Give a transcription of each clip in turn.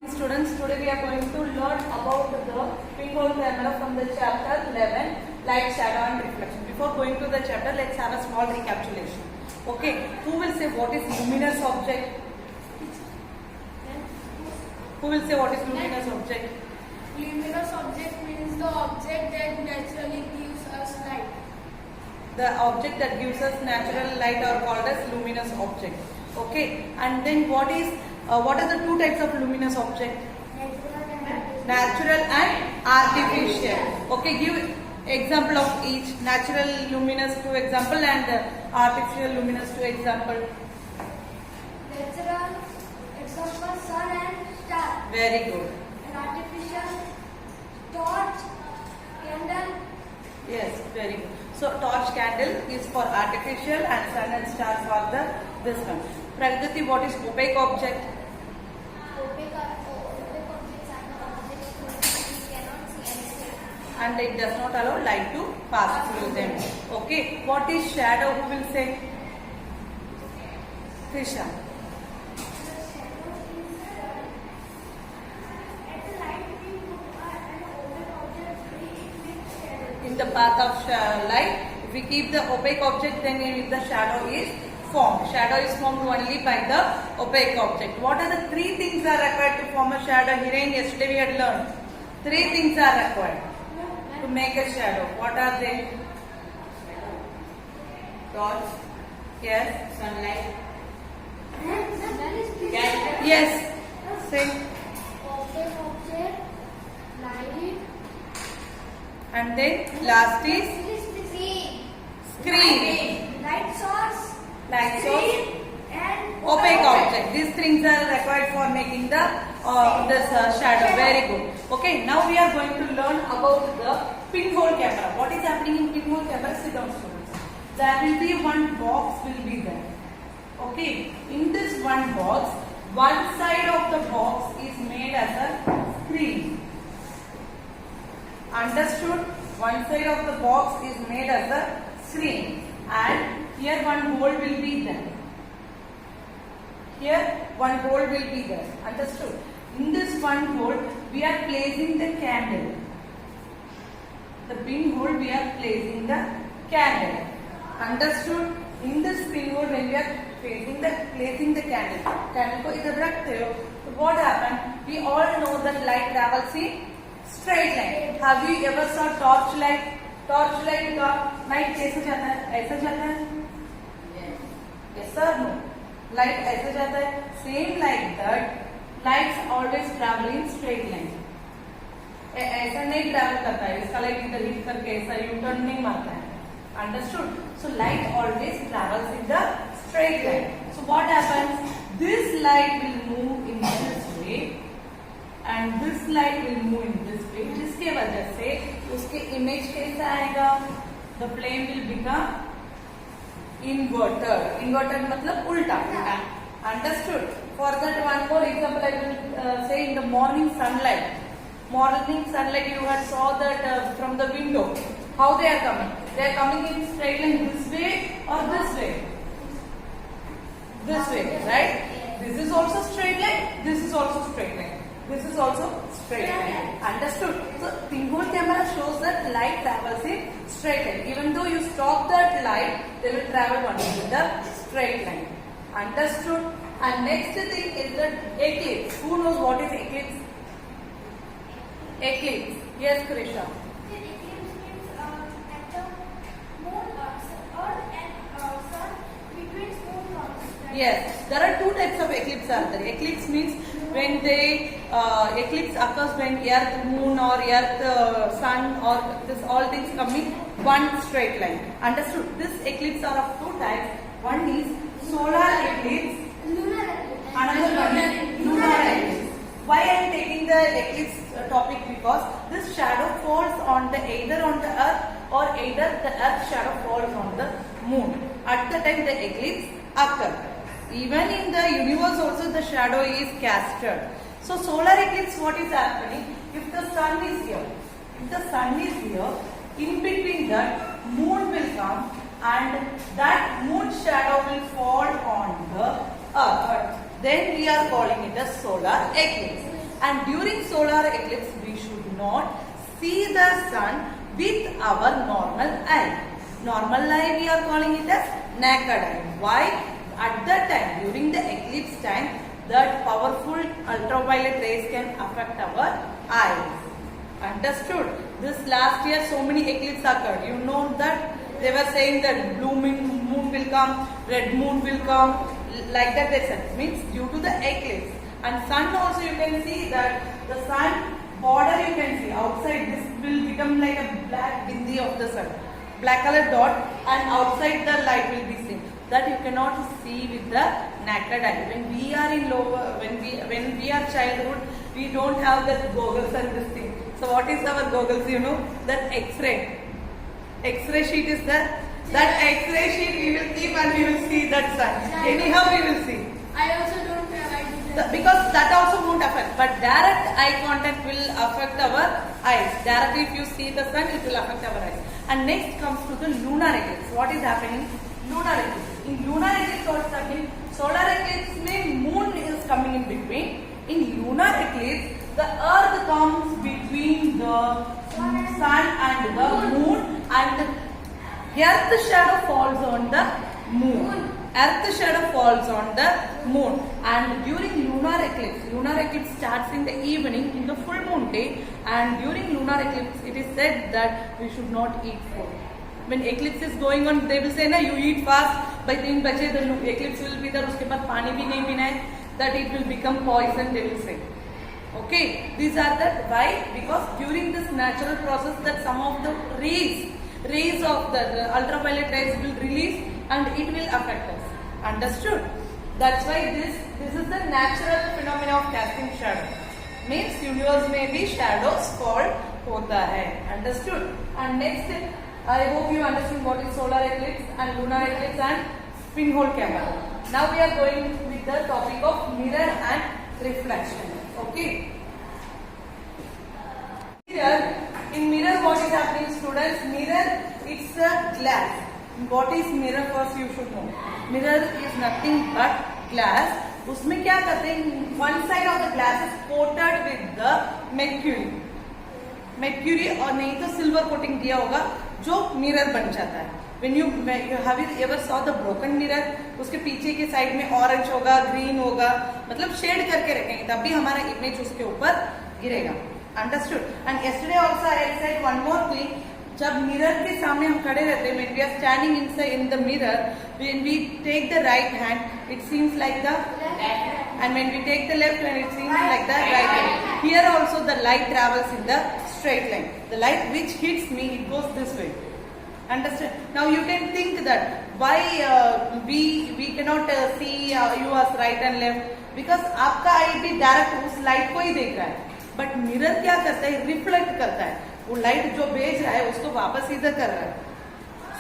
Students, today we are going to learn about the pinhole camera from the chapter 11, light, shadow and reflection. Before going to the chapter, let's have a small recapitulation. Okay, who will say what is luminous object? Who will say what is luminous object? Luminous object means the object that naturally gives us light. The object that gives us natural light are called as luminous object. Okay, and then what are the two types of luminous object? Natural and artificial. Okay, give example of each. Natural luminous two example and artificial luminous two example. Natural example sun and star. Very good. And artificial torch, candle. Yes, very good. So torch candle is for artificial and sun and star for this one. Pragati, what is opaque object? Opaque objects are the objects we cannot see anything. And it does not allow light to pass through them. Okay, what is shadow? Who will say? Trisha. In the path of light, if we keep the opaque object, then the shadow is formed. Shadow is formed only by the opaque object. What are the three things are required to form a shadow? Hiren, yesterday we had learned. Three things are required to make a shadow. What are they? Torch. Yes. Sunlight. Yes. Say. Opaque object, light. And then last is screen. Light source. Light source. And Opaque object. These things are required for making the shadow. Very good. Okay. Now we are going to learn about the pinhole camera. What is happening in pinhole camera? Sit down, students. There will be one box will be there. Okay. In this one box, one side of the box is made as a screen. Understood? One side of the box is made as a screen, and here one hole will be there. Here one hole will be there. Understood? In this one hole we are placing the candle. The pinhole we are placing the candle. Understood? In this pinhole when we are placing the candle. Candle को इधर रखते हो, तो what happened? We all know that light travels in straight line. Have you ever saw torch light? Torch light का light कैसे जाता है? ऐसे जाता है? Yes or no? Light ऐसे जाता है? Same like that. Lights always travel in straight line. ऐसा नहीं travel करता है. इसका light इधर हिट करके ऐसा U-turn नहीं मारता है. Understood? So light always travels in the straight line. So what happens? This light will move in this way. And this light will move in this way. जिसके वजह से उसके image कैसा आएगा? The flame will become inverted. Inverted मतलब उल्टा. Understood? For that one more example I will say in the morning sunlight. Morning sunlight you had saw that from the window. How they are coming? They are coming in straight line this way or this way? This way, right? This is also straight line. This is also straight line. This is also straight line. Understood? So pinhole camera shows that light travels in straight line. Even though you stop that light, they will travel only in the straight line. Understood? And next thing is the eclipse. Who knows what is eclipse? Eclipse. Yes, Krisha. eclipse means at the moon, earth and sun between moon and Yes, there are two types of eclipse are there. Eclipse means when eclipse occurs when earth, moon or earth, sun or this all things come in one straight line. Understood? This eclipse are of two types. One is solar eclipse. lunar eclipse. Another one is lunar eclipse. Why I am taking the eclipse topic? Because this shadow falls on either on the earth or either the earth shadow falls on the moon. At the time the eclipse occurs. Even in the universe also the shadow is casted. So solar eclipse, what is happening? If the sun is here, in between that moon will come and that moon shadow will fall on the earth. Then we are calling it a solar eclipse. and during solar eclipse we should not see the sun with our normal eye. Normal eye we are calling it as naked eye. Why? At that time, during the eclipse time, that powerful ultraviolet rays can affect our eyes. Understood? This last year so many eclipses occurred. You know that they were saying that blue moon will come, red moon will come, like that they said. Means due to the eclipse. And sun also you can see that the sun border you can see outside, this will become like a black bindi of the sun. Black color dot, and outside the light will be seen. That you cannot see with the naked eye. When we are in lower, when we are childhood, we don't have that goggles and this thing. So what is our goggles? You know that X-ray. X-ray sheet is there. That X-ray sheet we will keep and we will see that sun. Anyhow we will see. I also don't like Because that also won't affect. But direct eye contact will affect our eyes. Directly if you see the sun, it will affect our eyes. And next comes to the lunar eclipse. What is happening? Lunar eclipse. In lunar eclipse, what is happening? Solar eclipse means moon is coming in between. In lunar eclipse, the earth comes between the sun and the moon, and earth shadow falls on the moon. Earth shadow falls on the moon. And during lunar eclipse starts in the evening in the full moon day, and during lunar eclipse it is said that we should not eat food. When eclipse is going on, they will say na you eat fast by 3 baje, the eclipse will be there, uske baad pani bhi nahi pina hai, that it will become poison, they will say. Okay, these are the why? Because during this natural process that some of the rays of the ultraviolet rays will release and it will affect us. Understood? That's why this is the natural phenomena of casting shadow. Means universe में भी shadows fall होता है. Understood? And next, I hope you understood what is solar eclipse and lunar eclipse and pinhole camera. Now we are going with the topic of mirror and reflection. Okay. Mirror. In mirror, what is happening, students? Mirror, it's a glass. What is mirror? First you should know. Mirror is nothing but glass. उसमें क्या करते हैं? One side of the glass is coated with the mercury और नहीं तो silver coating दिया होगा जो mirror बन जाता है. When you have you ever saw the broken mirror? उसके पीछे के साइड में orange होगा, green होगा, मतलब shade करके रखेंगे तभी हमारा image उसके ऊपर गिरेगा. Understood? And yesterday also I said one more thing. जब मिरर के सामने हम खड़े रहते हैं, when we are standing inside in the mirror, when we take the right hand, it seems like the left, and when we take the left hand, it seems like the right hand. Here also the light travels in the straight line. The light which hits me, it goes this way. Understand? Now you can think that why we cannot see yours right and left, because आपका आई भी direct उस light को ही देख रहा है, but mirror क्या करता है? रिफ्लेक्ट करता है. वो लाइट जो भेज रहा है उसको वापस इधर कर रहा है.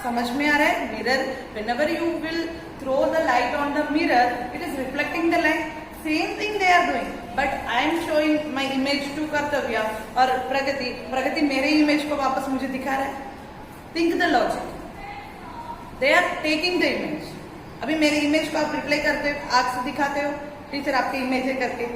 समझ में आ रहा है? Mirror, whenever you will throw the light on the mirror, it is reflecting the light. Same thing they are doing. But I am showing my image to कर्तव्य और प्रगति मेरे इमेज को वापस मुझे दिखा रहा है. Think the logic. They are taking the image. अभी मेरे इमेज को आप रिप्लाई करते हो, आँख से दिखाते हो, टीचर आपके इमेज है करके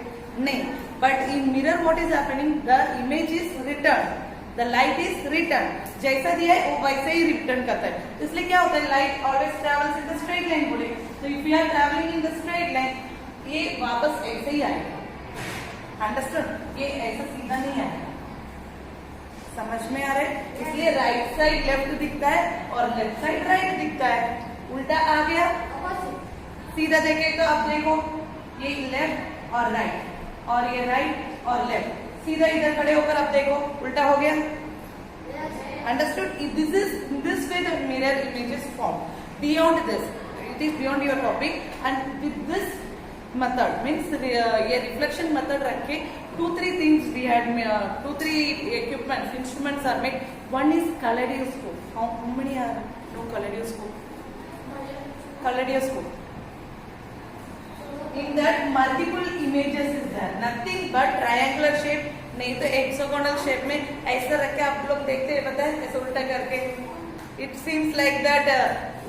नहीं. But in mirror what is happening? The image is returned. The light is returned. जैसा दिया है वो वैसे ही रिटर्न करता है. इसलिए क्या होता है? Light always travels in the straight line बोले. So if we are traveling in the straight line, ये वापस ऐसे ही आएगा. Understood? ये ऐसा सीधा नहीं आएगा. समझ में आ रहा है? इसलिए राइट साइड लेफ्ट दिखता है और लेफ्ट साइड राइट दिखता है. उल्टा आ गया. सीधा देखे तो अब देखो ये लेफ्ट और राइट और ये राइट और लेफ्ट. सीधा इधर खड़े होकर अब देखो उल्टा हो गया. Understood? This way the mirror image is formed. Beyond this, it is beyond your topic, and with this method means ये reflection method रख के 2-3 things we had 2-3 equipments, instruments are made. One is kaleidoscope. How many are know kaleidoscope? Kaleidoscope. In that multiple images is there. Nothing but triangular shape. नहीं तो hexagonal shape में ऐसा रख के आप लोग देखते हैं, पता है ऐसा उल्टा करके. It seems like that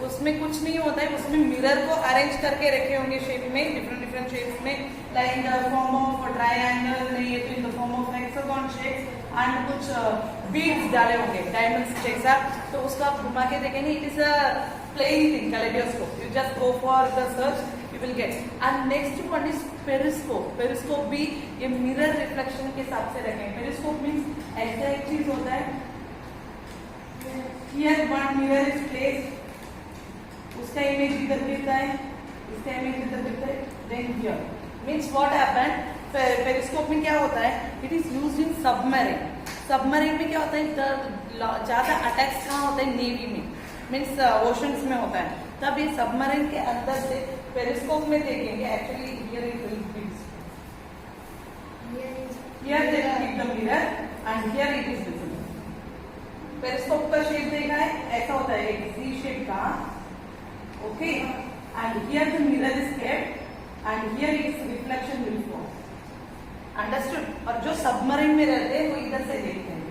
उसमें कुछ नहीं होता है. उसमें मिरर को अरेंज करके रखे होंगे शेप में, डिफरेंट शेप्स में, like in the form of triangle नहीं है तो in the form of hexagon shape and कुछ बीड्स डाले होंगे डायमंड्स जैसा, तो उसको आप घुमा के देखेंगे. It is a playing thing, kaleidoscope. You just go for the search, you will get. And next one is periscope. Periscope भी ये मिरर रिफ्लेक्शन के हिसाब से रखें. Periscope means ऐसा एक चीज होता है, here one mirror is placed, उसका इमेज इधर गिरता है, इसका इमेज इधर गिरता है, then here means what happened. Periscope में क्या होता है, it is used in submarine. Submarine में क्या होता है, ज्यादा अटैक्स कहाँ होता है, नेवी में, मीन्स ओशंस में होता है. तब ये सबमरीन के अंदर से पेरिस्कोप में देखेंगे. Actually here it will be, here they will keep the mirror and here it is visible. Periscope का शेप देखा है, ऐसा होता है एक सी शेप का. Okay, and here the mirror is kept and here it's reflection will form. Understood. और जो सबमरीन में रहते हैं वो इधर से देखते हैं,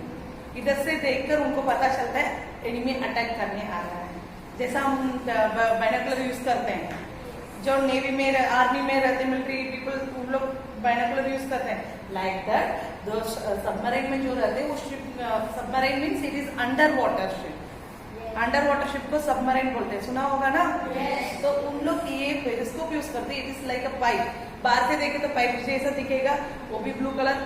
इधर से देखकर उनको पता चलता है एनिमी अटैक करने आ रहा है. जैसा हम बाइनोकुलर यूज करते हैं, जो नेवी में आर्मी में रहते हैं, मिलिट्री पीपल, उन लोग बाइनोकुलर यूज करते हैं. लाइक दैट दो सबमरीन में जो रहते हैं वो ship, submarine means it is under water ship. Under water ship को सबमरीन बोलते हैं, सुना होगा ना. Yes. तो उन लोग ये पेरिस्कोप यूज करते हैं. It is like a pipe. बाहर से देखे तो पाइप जैसा दिखेगा, वो भी ब्लू कलर,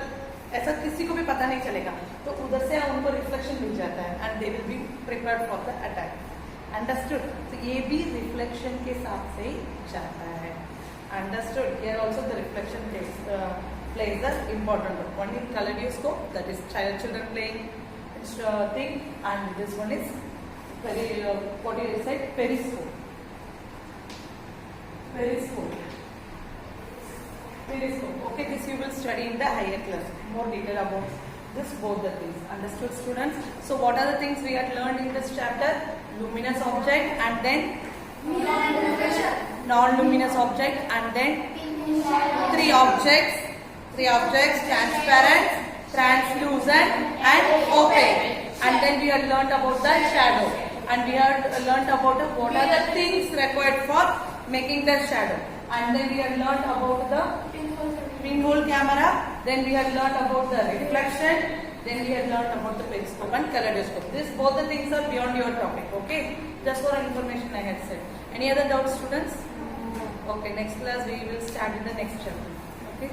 ऐसा किसी को भी पता नहीं चलेगा. तो उधर से उनको रिफ्लेक्शन मिल जाता है and they will be prepared for the attack. Understood. तो ये भी रिफ्लेक्शन के साथ से ही जाता है. Understood. Here also the reflection plays the important role. One is kaleidoscope, that is children playing thing, and this one is what you said, periscope. Periscope. Okay, this you will study in the higher class. More detail about this, both the things. Understood, students? So what are the things we had learned in this chapter? Luminous object, and then non-luminous object, and then three objects, transparent, translucent and opaque. And then we had learnt about the shadow, and we had learnt about what are the things required for making the shadow. And then we had learnt about the pinhole camera, then we had learnt about the reflection, then we had learnt about the periscope and kaleidoscope. This both the things are beyond your topic. Okay, just for information I had said. Any other doubts, students? Okay, next class we will start with the next chapter. Okay.